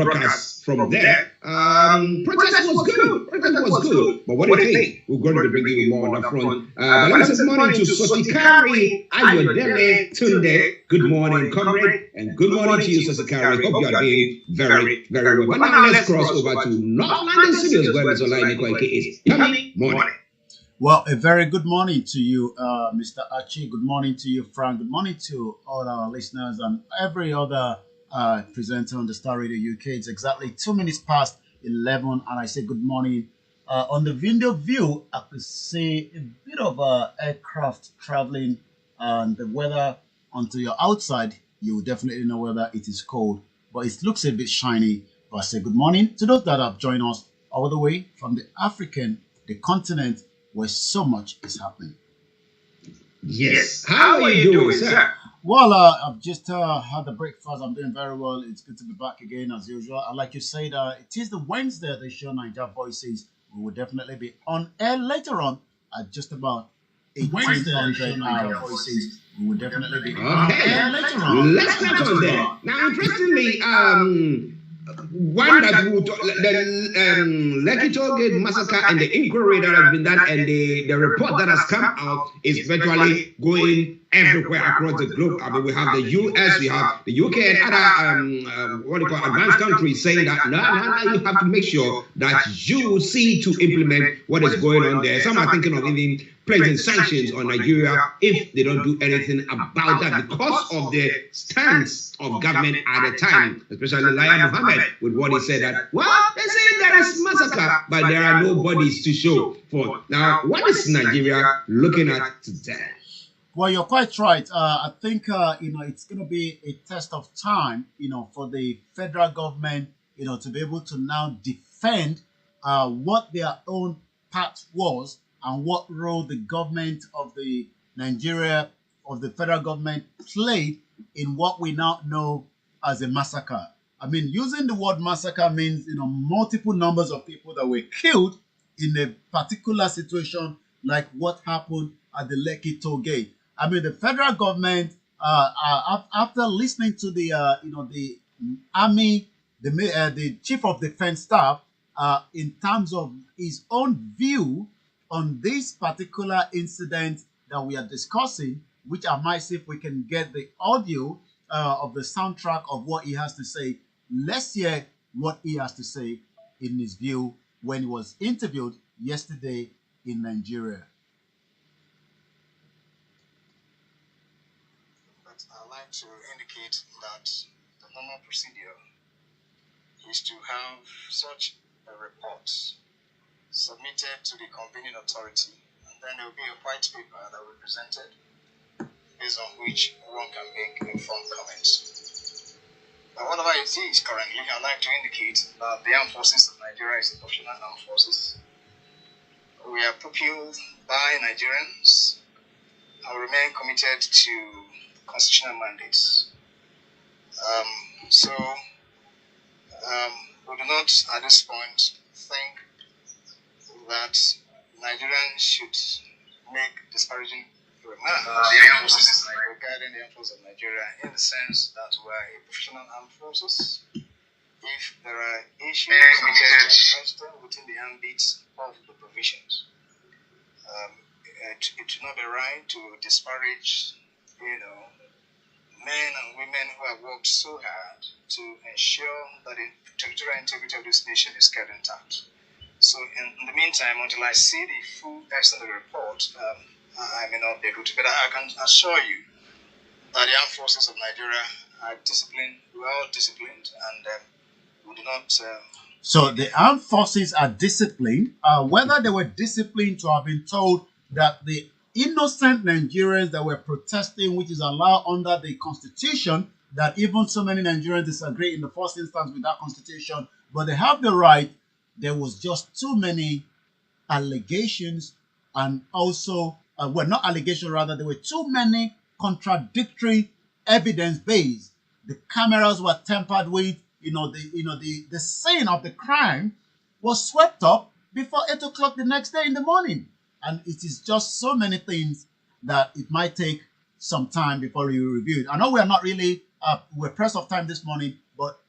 broadcast from there. Protest was good. Protest was good. But what do you think? We're going to bring you more on the front. But let me say good morning to Sotikari Ayodele Tunde. Good morning, comrade, and good morning to you, Sotikari. Hope you are doing very, very well. But now let's cross over to North London Studios, where Mr. Olayomi Koiki is. Tommy, morning. Well, a very good morning to you, Mr. Archie. Good morning to you, Frank. Good morning to all our listeners and every other presenter on the Star Radio UK. It's exactly 2 minutes past 11, and I say good morning. On the window view, I could see a bit of aircraft traveling, and the weather until you're outside, you will definitely know whether it is cold, but it looks a bit shiny. But I say good morning to those that have joined us all the way from the continent, where so much is happening. Yes. How are you doing, sir? Well, I've just had the breakfast. I'm doing very well. It's good to be back again as usual. I'd like to say that it is the Wednesday of the show, Niger Voices. We will definitely be on air later on at just about 1800 Niger Voices. We will definitely be on air later on. Let's get on there. Now, interestingly, one that the Lekki Tollgate massacre and the inquiry that has been done and the report that has come out is virtually going everywhere across the globe. I mean, we have the US, we have the UK, and other advanced countries saying that no, you have to make sure that you see to implement what is going on there. Some are thinking of even placing sanctions on Nigeria if they don't do anything about that because of the stance of government at the time, especially Lai Mohammed with what he said that, well, they say there is massacre, but there are no bodies to show for. Now, what is Nigeria looking at today? Well, you're quite right. I think, it's going to be a test of time, for the federal government, to be able to now defend what their own part was and what role the government of the federal government played in what we now know as a massacre. I mean, using the word massacre means, multiple numbers of people that were killed in a particular situation like what happened at the Lekki toll gate. I mean, the federal government, after listening to the army, the chief of defense staff, in terms of his own view on this particular incident that we are discussing, which I might see if we can get the audio of the soundtrack of what he has to say. Let's hear what he has to say in his view when he was interviewed yesterday in Nigeria. I'd like to indicate that the normal procedure is to have such a report submitted to the convening authority, and then there will be a white paper that will be presented based on which one can make informed comments. But whatever it is currently, I'd like to indicate that the armed forces of Nigeria is a professional armed forces. We are pupilled by Nigerians and remain committed to constitutional mandates. We do not at this point think that Nigerians should make disparaging remarks regarding the armed forces of Nigeria, in the sense that we are a professional armed forces. If there are issues within the ambit of the provisions, it should not be right to disparage, men and women who have worked so hard to ensure that the territorial integrity of this nation is kept intact. So in the meantime, until I see the full text of the report, I may not be able to, but I can assure you that the armed forces of Nigeria are disciplined, well disciplined, and we do not... So the armed forces are disciplined. Whether they were disciplined to have been told that the innocent Nigerians that were protesting, which is allowed under the constitution, that even so many Nigerians disagree in the first instance with that constitution, but they have the right. There was just too many allegations, and also, not allegations, rather, there were too many contradictory evidence based. The cameras were tampered with. The scene of the crime was swept up before 8 o'clock the next day in the morning. And it is just so many things that it might take some time before we review it. I know we are not really, we're pressed of time this morning, but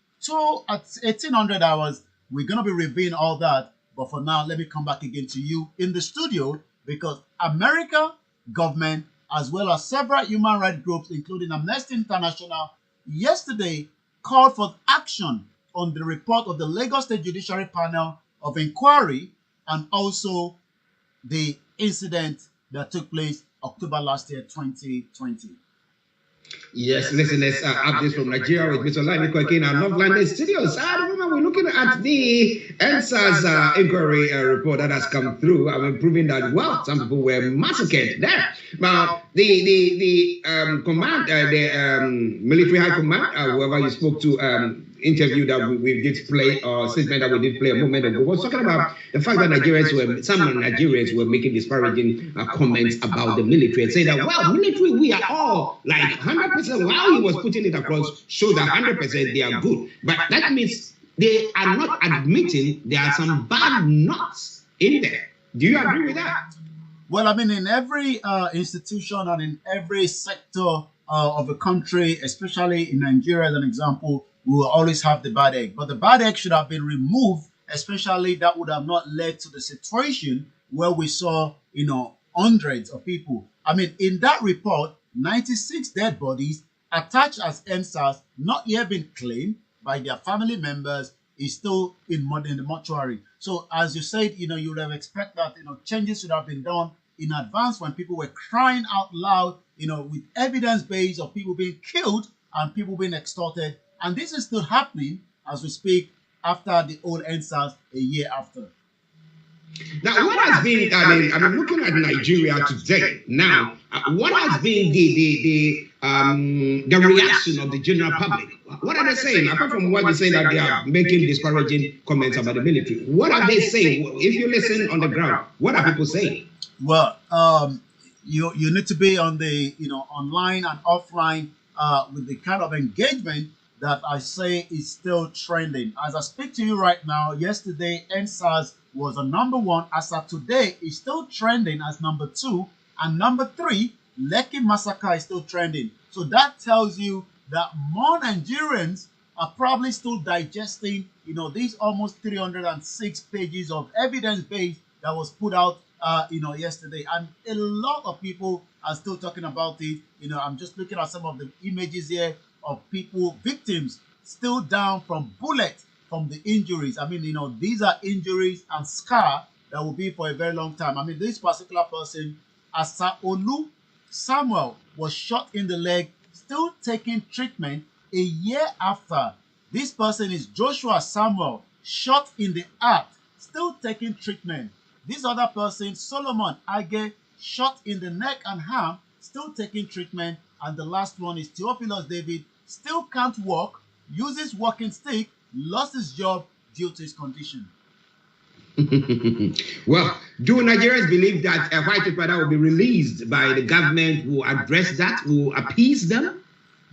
at 1800 hours, we're going to be reviewing all that. But for now, let me come back again to you in the studio, because America government, as well as several human rights groups, including Amnesty International, yesterday called for action on the report of the Lagos State Judiciary Panel of Inquiry, and also the incident that took place October last year, 2020. Yes, listeners, updates from Nigeria with Mr. Olayomi Koiki in our North London studios. Remember, we're looking at the NSAS inquiry report that has come through. Proving that, well, some people were massacred there. Now, the command, the military high command, whoever you spoke to, interview that we did play, or statement that we did play a moment ago, was talking about the fact that some Nigerians were making disparaging comments about the military and saying that, well, military, we are all like 100%, while he was putting it across, show that 100% they are good. But that means they are not admitting there are some bad nuts in there. Do you agree with that? Well, I mean, in every institution and in every sector of a country, especially in Nigeria as an example, we will always have the bad egg. But the bad egg should have been removed, especially that would have not led to the situation where we saw, hundreds of people. I mean, in that report, 96 dead bodies attached as NSAS, not yet been claimed by their family members, is still in the mortuary. So as you said, you would have expected that, changes should have been done in advance when people were crying out loud, with evidence base of people being killed and people being extorted. And this is still happening as we speak after the old NSAS a year after. Now, what has been, I'm looking at Nigeria today. Now, what has been the reaction of the general public? What are they saying? Apart from what they say that they are making disparaging comments about the military, what are they saying? If you listen on the ground, what are people saying? Well, you need to be on the, online and offline with the kind of engagement that I say is still trending. As I speak to you right now, yesterday NSAS was a #1. As of today, it's still trending as #2. And #3, Lekki massacre is still trending. So that tells you that more Nigerians are probably still digesting, these almost 306 pages of evidence base that was put out, yesterday. And a lot of people are still talking about it. I'm just looking at some of the images here of people, victims, still down from bullets, from the injuries. I mean, these are injuries and scar that will be for a very long time. I mean, this particular person, Asaolu Samuel, was shot in the leg, still taking treatment a year after. This person is Joshua Samuel, shot in the heart, still taking treatment. This other person, Solomon Age, shot in the neck and arm, still taking treatment. And the last one is Theophilus David, still can't walk, uses walking stick, lost his job due to his condition. Well, do Nigerians believe that a white paper that will be released by the government will address that, will appease them?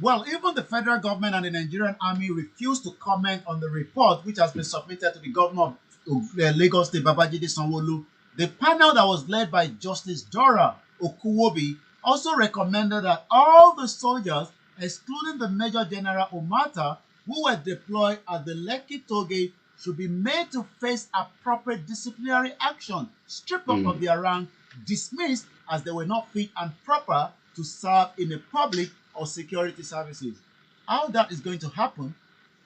Well, even the federal government and the Nigerian army refused to comment on the report, which has been submitted to the governor of Lagos State, Babajide Sanwo-Olu. The panel that was led by Justice Dora Okuwobi also recommended that all the soldiers, excluding the Major General Omata, who were deployed at the Lekki tollgate, should be made to face appropriate disciplinary action, stripped off of their rank, dismissed as they were not fit and proper to serve in the public or security services. How that is going to happen,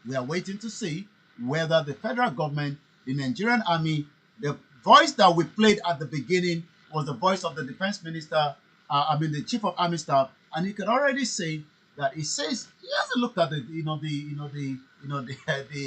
we are waiting to see whether the federal government, the Nigerian army, the voice that we played at the beginning was the voice of the defense minister, the chief of army staff, and you can already say that he says he hasn't looked at the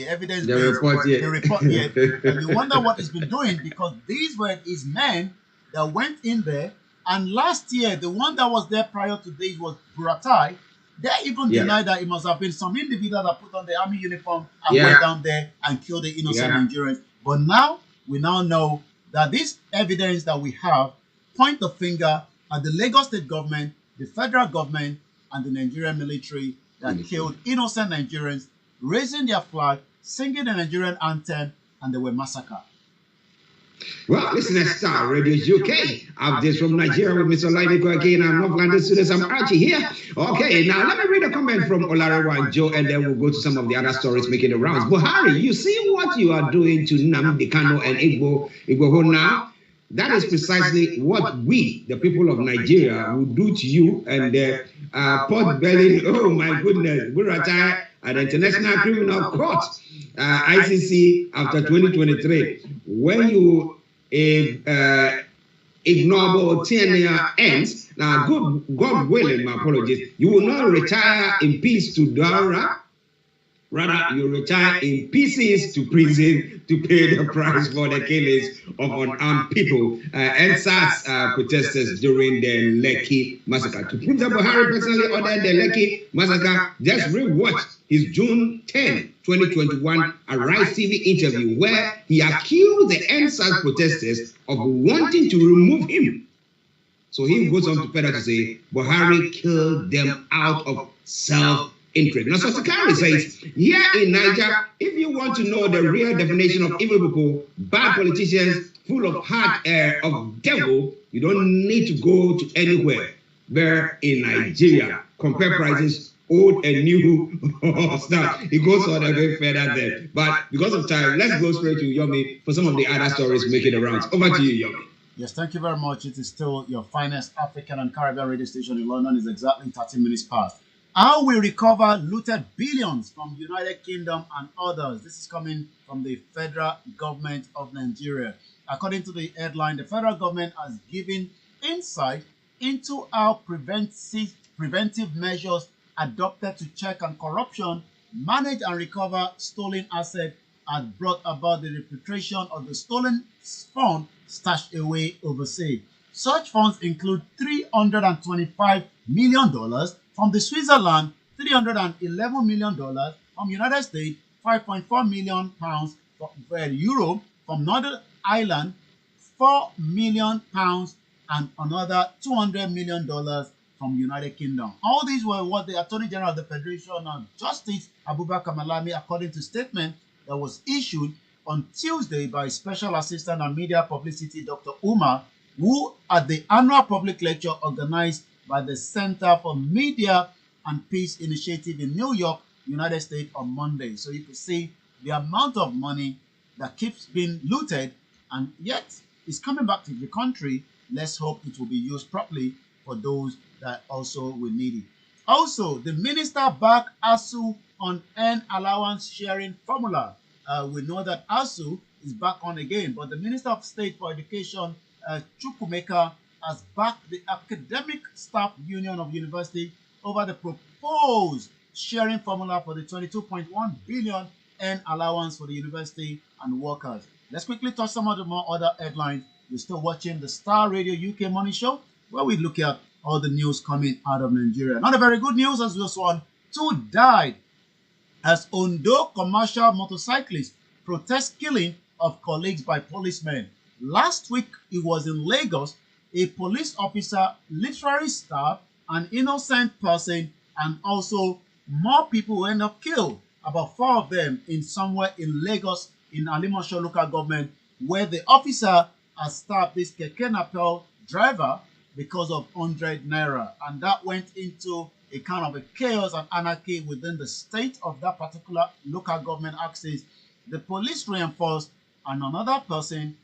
evidence, the report yet, and you wonder what he's been doing, because these were his men that went in there. And last year, the one that was there prior to this was Buratai. They even denied that it must have been some individual that put on the army uniform and went down there and killed the innocent Nigerians. But now, we now know that this evidence that we have point the finger at the Lagos State government, the federal government, and the Nigerian military that killed innocent Nigerians, raising their flag, singing the Nigerian anthem, and they were massacred. Well, listen to Starr Radio's UK. Updates from Nigeria with Mr. Olayomi Koiki and North London students. I'm Archie here. Okay, now let me read a comment from Olayomi Joe, and then we'll go to some of the other stories making the rounds. But Harry, you see what you are doing to Nnamdi Kanu and IGBOHO now? That is precisely what we, the people of Nigeria, will do to you and the pot belly. Oh my goodness, we retire at the International Criminal Court, ICC, after 2023. When you ignoble tenure ends, now God willing, my apologies, you will not retire in peace to Dara. Rather, you retire in pieces to prison to pay the price for the killings of unarmed people and SARS protesters during the Lekki massacre. To prove that Buhari personally ordered the Lekki massacre, just rewatch his June 10, 2021 Arise TV interview where he accused the SARS protesters of wanting to remove him. So he goes on to further to say, Buhari killed them out of self-interest. Now, Sotikari says, here in Niger, if you want to know the real definition of evil people, bad politicians, full of heart of devil, you don't need to go to anywhere. There in Nigeria, compare prices, old and new stuff. It goes on a bit further there. But because of time, let's go straight to Yomi for some of the other stories making the rounds. Over to you, Yomi. Yes, thank you very much. It is still your finest African and Caribbean radio station in London. It's exactly 30 minutes past. How we recover looted billions from United Kingdom and others. This is coming from the federal government of Nigeria. According to the headline, the federal government has given insight into how preventive measures adopted to check on corruption, manage and recover stolen assets has brought about the repatriation of the stolen fund stashed away overseas. Such funds include $325 million from the Switzerland, $311 million from United States, 5.4 million pounds for Europe, from Northern Ireland, 4 million pounds, and another $200 million from United Kingdom. All these were what the Attorney General of the Federation of Justice, Abubakar Malami, according to statement that was issued on Tuesday by Special Assistant on Media Publicity, Dr. Umar, who at the annual public lecture organized by the Center for Media and Peace Initiative in New York, United States on Monday. So you can see the amount of money that keeps being looted and yet is coming back to the country. Let's hope it will be used properly for those that also will need it. Also, the minister backed ASU on earn allowance sharing formula. We know that ASU is back on again, but the Minister of State for Education, Chukwumeka, has backed the Academic Staff Union of University over the proposed sharing formula for the 22.1 billion earn allowance for the university and workers. Let's quickly touch some of the more other headlines. You're still watching the Starr Radio UK Morning Show, where we look at all the news coming out of Nigeria. Not a very good news as this one. 2 died as Ondo commercial motorcyclists protest killing of colleagues by policemen. Last week, it was in Lagos. A police officer literally stabbed an innocent person, and also more people end up killed. About 4 of them in somewhere in Lagos, in Alimosho local government, where the officer has stabbed this Keke Napel driver because of 100 naira, and that went into a kind of a chaos and anarchy within the state of that particular local government axis. The police reinforced, and another person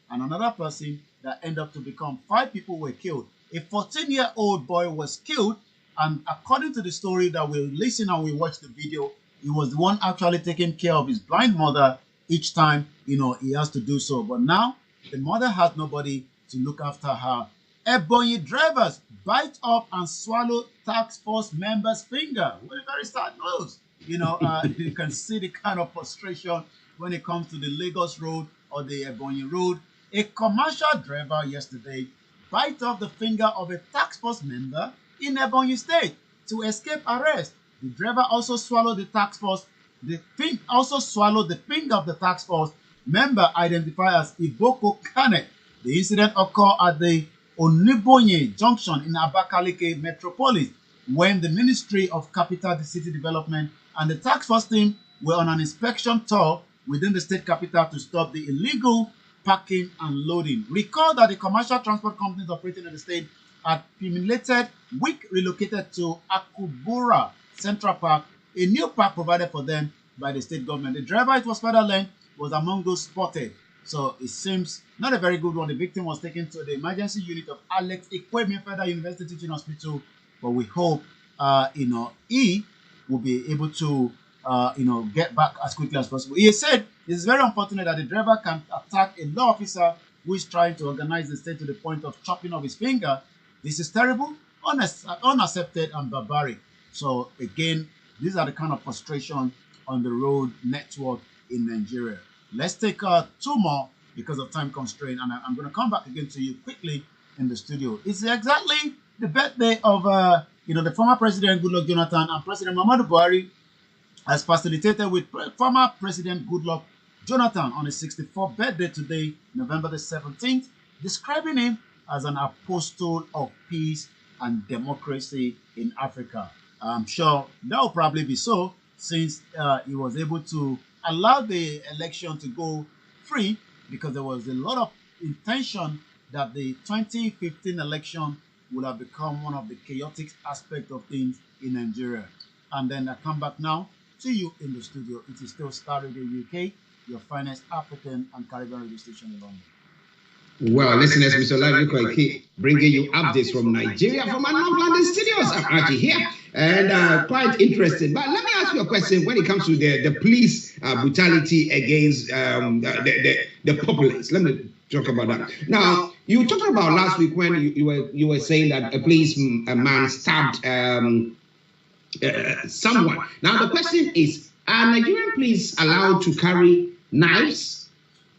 that ended up to become 5 people were killed. A 14-year-old boy was killed, and according to the story that we'll listen and we watch the video, he was the one actually taking care of his blind mother each time, he has to do so. But now the mother has nobody to look after her. Ebonyi drivers bite up and swallow task force members' finger. What a very sad news. You can see the kind of frustration when it comes to the Lagos road or the Ebonyi road. A commercial driver yesterday bite off the finger of a task force member in Ebonyi State to escape arrest. The driver also swallowed the task force. The finger of the task force member identified as Iboko Kane. The incident occurred at the Onibonye Junction in Abakaliki Metropolis when the Ministry of Capital City Development and the task force team were on an inspection tour within the state capital to stop the illegal parking and loading. Recall that the commercial transport companies operating in the state had accumulated week relocated to Akubura Central Park, a new park provided for them by the state government. The driver, it was further learned, was among those spotted. So it seems not a very good one. The victim was taken to the emergency unit of Alex Ikweme Federal University Teaching Hospital, but we hope he will be able to get back as quickly as possible. He said it's very unfortunate that the driver can attack a law officer who is trying to organize the state to the point of chopping off his finger. This is terrible, unaccepted, and barbaric. So again, these are the kind of frustration on the road network in Nigeria. Let's take 2 more because of time constraint, and I'm going to come back again to you quickly in the studio. It's exactly the birthday of the former President Goodluck Jonathan, and President Muhammadu Buhari has facilitated with former President Goodluck Jonathan on his 64th birthday today, November the 17th, describing him as an apostle of peace and democracy in Africa. I'm sure that will probably be so, since he was able to allow the election to go free, because there was a lot of intention that the 2015 election would have become one of the chaotic aspects of things in Nigeria. And then I come back now to you in the studio. It is still Starr Radio UK, your finest African and Caribbean radio station in London. Well, listeners, Mr. Olayomi Koiki bringing you updates from Nigeria, from our North London studios. I'm Archie here, and quite interesting. But let me ask you a question when it comes to the police brutality against the populace. Let me talk about that. Now, you talked about last week when you were saying that a policeman stabbed someone. Now, the question is, are Nigerian police allowed to carry knives?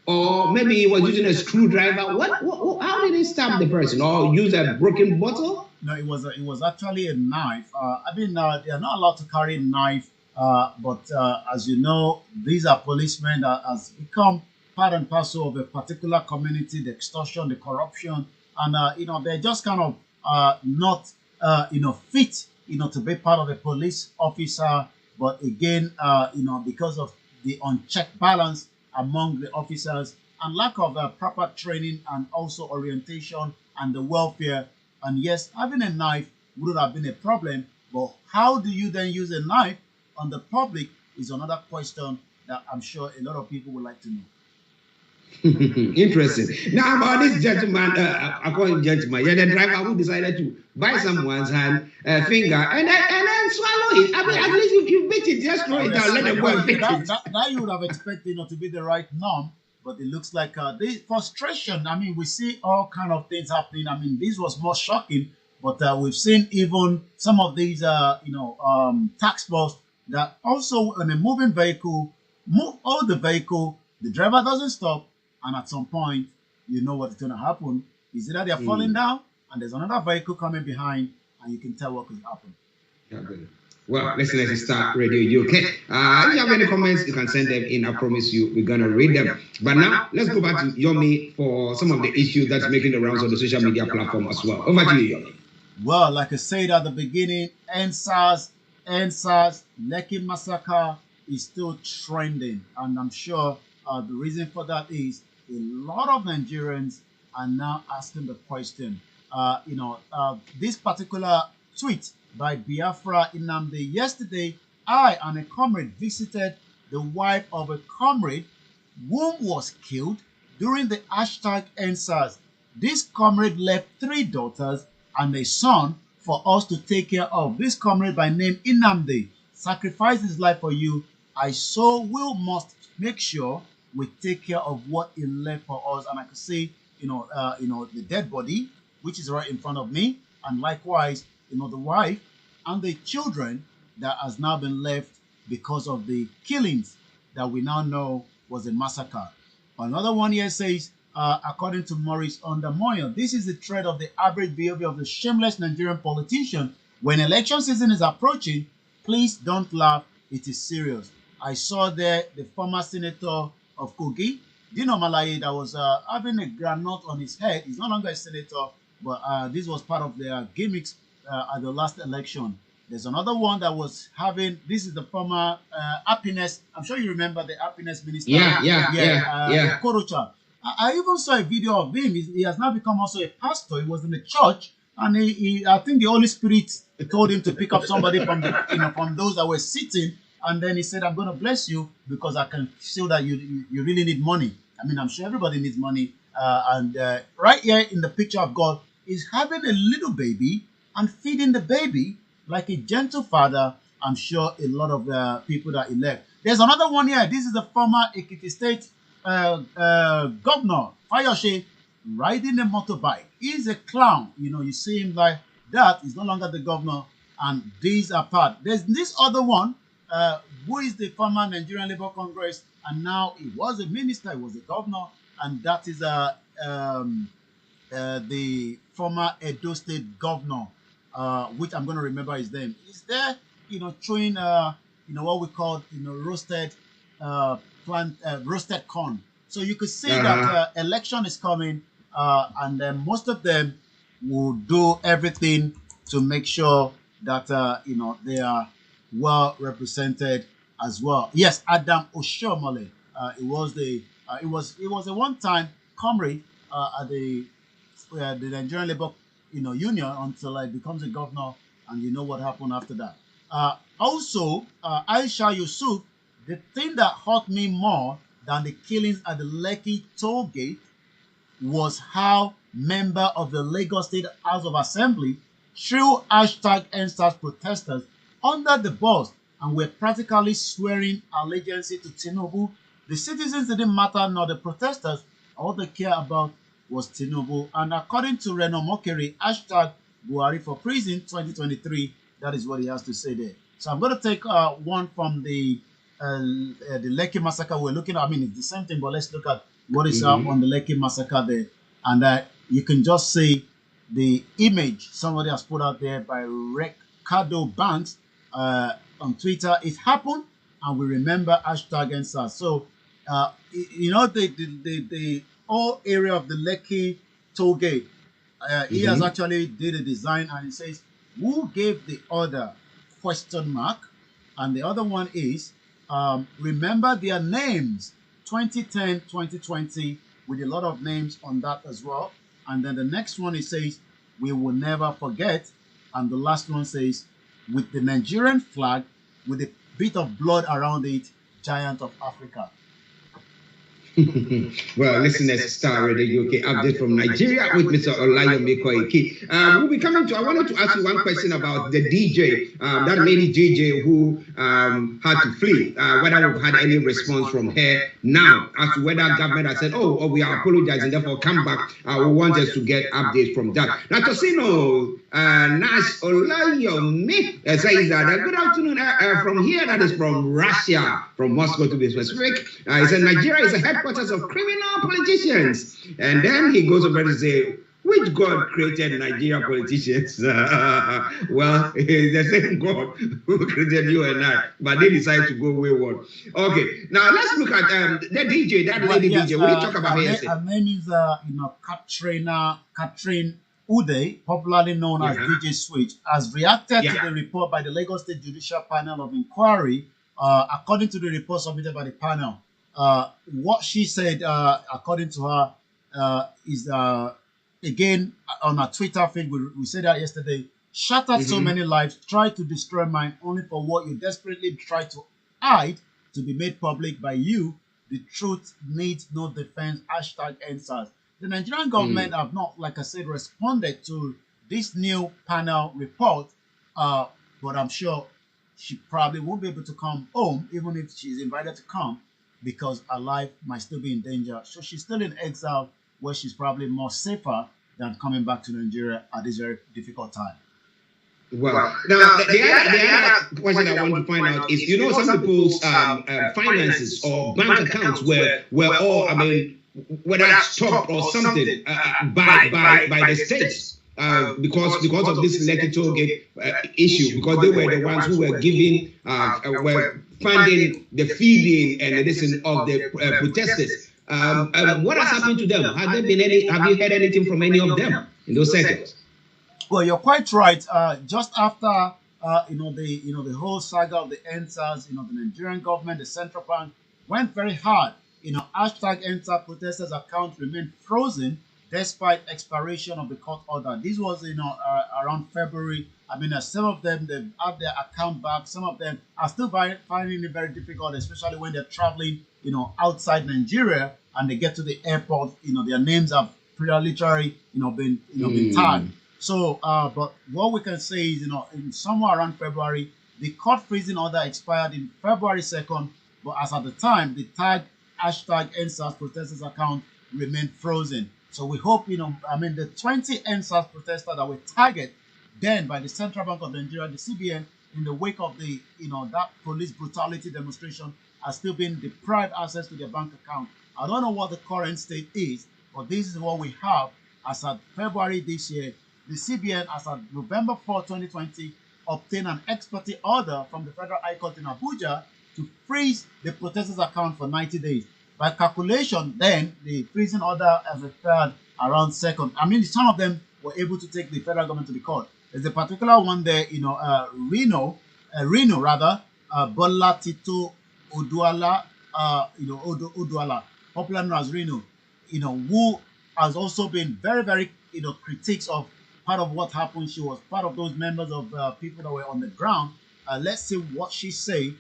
Or maybe he was using a screwdriver. How did he stab the person? Or use a broken bottle? No, it was actually a knife. They are not allowed to carry a knife. But as you know, these are policemen that has become part and parcel of a particular community. The extortion, the corruption, and they're just kind of not fit to be part of a police officer. But again, because of the unchecked balance among the officers and lack of proper training and also orientation and the welfare. And yes, having a knife wouldn't have been a problem, but how do you then use a knife on the public is another question that I'm sure a lot of people would like to know. Interesting. Now about this gentleman, I call him gentleman, the driver who decided to bite someone's hand, finger, and then swallow it. I mean, at least if you bit it, just throw it down, let them go and fix it. That you would have expected to be the right norm, but it looks like the frustration. I mean, we see all kind of things happening. I mean, this was more shocking, but we've seen even some of these, tax force that also on a moving vehicle, move all the vehicle, the driver doesn't stop. And at some point, you know what's going to happen. Is either they're falling down and there's another vehicle coming behind and you can tell what could happen. Okay. Well, listeners, Starr Radio UK. If you have any comments, you can send them in. I promise you, we're going to read them. But now, let's go back to Yomi for some of the issues that's making the rounds on the social media platform as well. Over to you, Yomi. Well, like I said at the beginning, NSAS, Lekki massacre is still trending. And I'm sure the reason for that is a lot of Nigerians are now asking the question. This particular tweet by Biafra Nnamdi. Yesterday, I and a comrade visited the wife of a comrade whom was killed during the hashtag NSAS. This comrade left 3 daughters and a son for us to take care of. This comrade by name Nnamdi sacrificed his life for you. I must make sure we take care of what he left for us. And I could see, the dead body, which is right in front of me, and likewise, the wife and the children that has now been left because of the killings that we now know was a massacre. Another one here says, according to Maurice Ondamoyo, this is the thread of the average behavior of the shameless Nigerian politician. When election season is approaching, please don't laugh, it is serious. I saw there the former senator of Kogi, Dino Malaye, that was having a granite on his head. He's no longer a senator, but this was part of their gimmicks at the last election. There's another one that was having, this is the former happiness, I'm sure you remember the happiness minister. Yeah. Korocha. I even saw a video of him. He has now become also a pastor. He was in the church, and I think the Holy Spirit told him to pick up somebody from the, from those that were sitting, and then he said, "I'm going to bless you because I can feel that you really need money." I mean, I'm sure everybody needs money, and right here in the picture of God is having a little baby and feeding the baby like a gentle father. I'm sure a lot of the people that elect. There's another one here. This is the former Ekiti State Governor Fayose riding a motorbike. He's a clown. You see him like that. He's no longer the governor, and these are part. There's this other one, who is the former Nigerian Labour Congress, and now he was a minister, he was a governor, and that is the former Edo State Governor, which I'm going to remember his name. He's there, throwing, what we call, roasted roasted corn. So you could see that election is coming, and then most of them will do everything to make sure that they are well represented as well. Yes, Adam Oshiomhole. It was a one-time comrade at the Nigerian Labour Union until he becomes a governor, and you know what happened after that. Also, Aisha Yusuf. The thing that hurt me more than the killings at the Lekki toll gate was how member of the Lagos State House of Assembly threw #EndSARS protesters under the bus and were practically swearing allegiance to Tinubu. The citizens didn't matter, nor the protesters. All they care about was Tinubu. And according to Reno Mokere, #Buhari for prison 2023, that is what he has to say there. So I'm going to take one from the Lekki massacre we're looking at. I mean, it's the same thing, but let's look at what is up on the Lekki massacre there. And you can just see the image somebody has put out there by Ricardo Banks on Twitter. It happened, and we remember #EndSARS. So, the whole area of the Lekki toll gate, he has actually did a design, and it says, "Who gave the order?" ? And the other one is, remember their names, 2010, 2020, with a lot of names on that as well. And then the next one, it says, "We will never forget." And the last one says, "With the Nigerian flag, with a bit of blood around it, giant of Africa." Well, listeners, Starr Radio UK update from Nigeria with Mr. Olayomi Koiki. We'll be coming to, I wanted to ask you one question about the DJ, that lady DJ who had to flee, whether we've had any response from her now as to whether government has said, oh, we are apologizing, therefore come back. We want us to get updates from that. Now, Tosino Nash Olayomi says that, good afternoon from here, that is from Russia, from Moscow to be specific. He said Nigeria is a headquarters of criminal politicians. And then he goes over to say, which God created Nigerian politicians? Well, it's the same God who created you and I, but they decided to go wayward. Okay, now let's look at the DJ, that lady DJ. What do you talk about here? Her name is Catherine Uday, popularly known as DJ Switch, has reacted to the report by the Lagos State Judicial Panel of Inquiry. According to the report submitted by the panel, what she said, according to her, is again on her Twitter feed, we said that yesterday, shattered so many lives, tried to destroy mine, only for what you desperately try to hide to be made public by you. The truth needs no defense. #EndSARS. The Nigerian government have not, like I said, responded to this new panel report, but I'm sure she probably won't be able to come home, even if she's invited to come, because her life might still be in danger. So she's still in exile, where she's probably more safer than coming back to Nigeria at this very difficult time. Well, now the other question I want to find out is, some people's finances or bank accounts were all, I mean, whether stopped or something by the states because of this Lekki toll gate issue, because they were the ones who were giving, were funding the feeding and the of the protesters. What has happened to them? Have you heard anything from any of them in those sectors? Well, you're quite right. Just after the whole saga of the EndSARS, the Nigerian government, the central bank went very hard hashtag enter protesters account remained frozen despite expiration of the court order. This was, around February. I mean, some of them, they've had their account back. Some of them are still finding it very difficult, especially when they're traveling, outside Nigeria and they get to the airport. Their names have literally, been tagged. So, but what we can say is, in somewhere around February, the court freezing order expired in February 2nd, but as at the time, the tag hashtag NSAS protesters account remained frozen. So we hope, the 20 NSAS protesters that were targeted then by the Central Bank of Nigeria, the CBN, in the wake of the, that police brutality demonstration, are still being deprived access to their bank account. I don't know what the current state is, but this is what we have as at February this year. The CBN, as of November 4, 2020, obtained an expertise order from the Federal High Court in Abuja to freeze the protesters' account for 90 days. By calculation, then, the freezing order has occurred around 2nd. I mean, some of them were able to take the federal government to the court. There's a particular one there, Reno, Bola Tito Oduala, Oduala, popular known as Reno, who has also been very, very, critiques of part of what happened. She was part of those members of people that were on the ground. Let's see what she say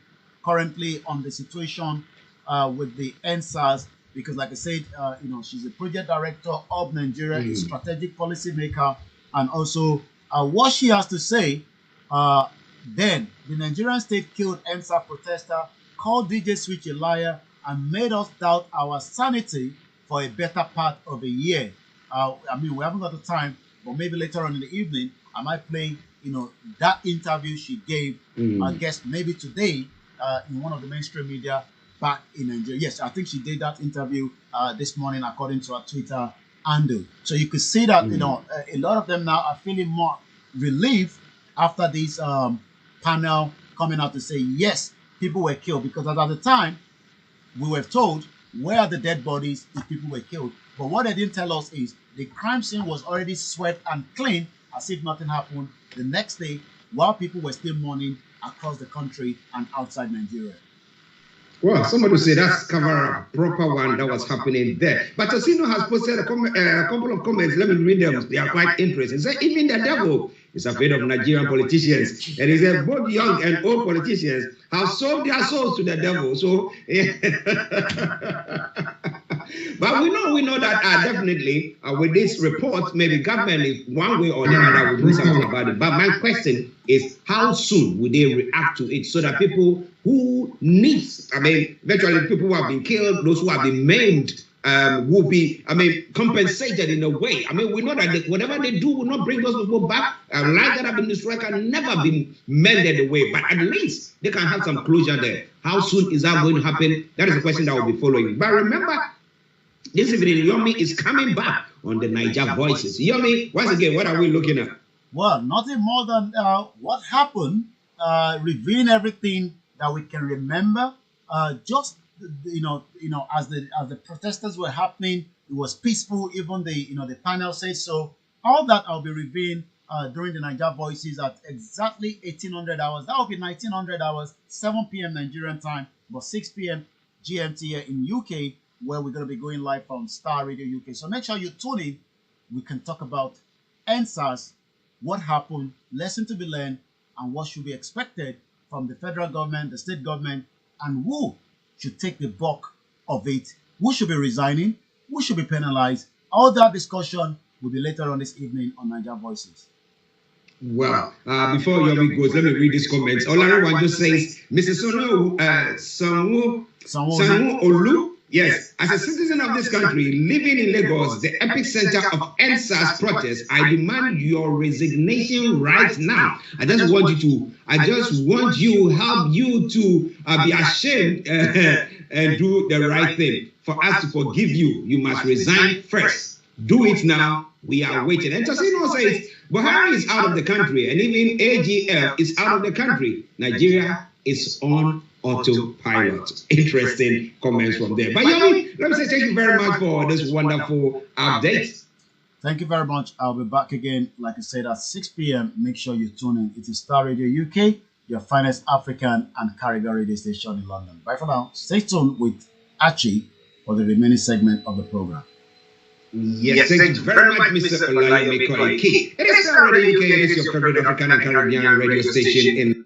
currently on the situation with the NSAS, because like I said, she's a project director of Nigeria, a strategic policy maker, and also what she has to say. Then the Nigerian state killed NSAS protester, called DJ Switch a liar, and made us doubt our sanity for a better part of a year. We haven't got the time, but maybe later on in the evening, I might play, that interview she gave, I guess maybe today, in one of the mainstream media back in Nigeria. Yes, I think she did that interview this morning, according to her Twitter handle. So you could see that, a lot of them now are feeling more relieved after this panel coming out to say, yes, people were killed, because at the time, we were told, where are the dead bodies if people were killed? But what they didn't tell us is the crime scene was already swept and clean as if nothing happened the next day, while people were still mourning across the country and outside Nigeria. Well, somebody say that's cover a proper one that was happening there. But Tosino has posted a couple of comments. Let me read them. They are quite interesting. He said, even the devil is afraid of Nigerian politicians. And he said, both young and old politicians have sold their souls to the devil. So, but we know that definitely with this report, maybe government is one way or the other will do something about it. But my question is, how soon will they react to it so that people who needs, virtually people who have been killed, those who have been maimed, will be, compensated in a way. We know that whatever they do will not bring those people back. Lives that have been destroyed can never be mended away, but at least they can have some closure there. How soon is that going to happen? That is a question that will be following. But remember, this evening, Yomi is coming back on the Niger Voices. Yomi, once again, what are we looking at? Well, nothing more than what happened, revealing everything that we can remember. Just as the protesters were happening, it was peaceful. Even the panel says so. All that I'll be revealing during the Niger Voices at exactly 1800 hours. That will be 1900 hours, 7 p.m. Nigerian time, but 6 p.m. GMT here in UK, where we're going to be going live from Starr Radio UK. So make sure you tune in. We can talk about NSAS, what happened, lesson to be learned, and what should be expected from the federal government, the state government, and who should take the bulk of it, who should be resigning, who should be penalized. All that discussion will be later on this evening on Niger Voices. Well, before Yomi goes, let me read these comments. Olayomi just says, Mrs. Sanwo Olu, yes, as a citizen of this country living in Lagos, the epicenter of NSAS protests, I demand your resignation right now. I just want you to help you to be ashamed and do the right thing. For us to forgive you, you must resign first. Do it now. We are waiting. And Tosino says, Buhari is out of the country, and even AGF is out of the country. Nigeria is on autopilot. Interesting comments from there. But Yomi, let me say thank you very much for this wonderful update. Thank you very much. I'll be back again, like I said, at 6 p.m. Make sure you tune in. It is Starr Radio UK, your finest African and Caribbean radio station in London. Bye for now. Stay tuned with Archie for the remaining segment of the program. Yes, thank you very much, Mr. Olayomi Koiki. It is Starr Radio UK. It is your favorite African and Caribbean radio station in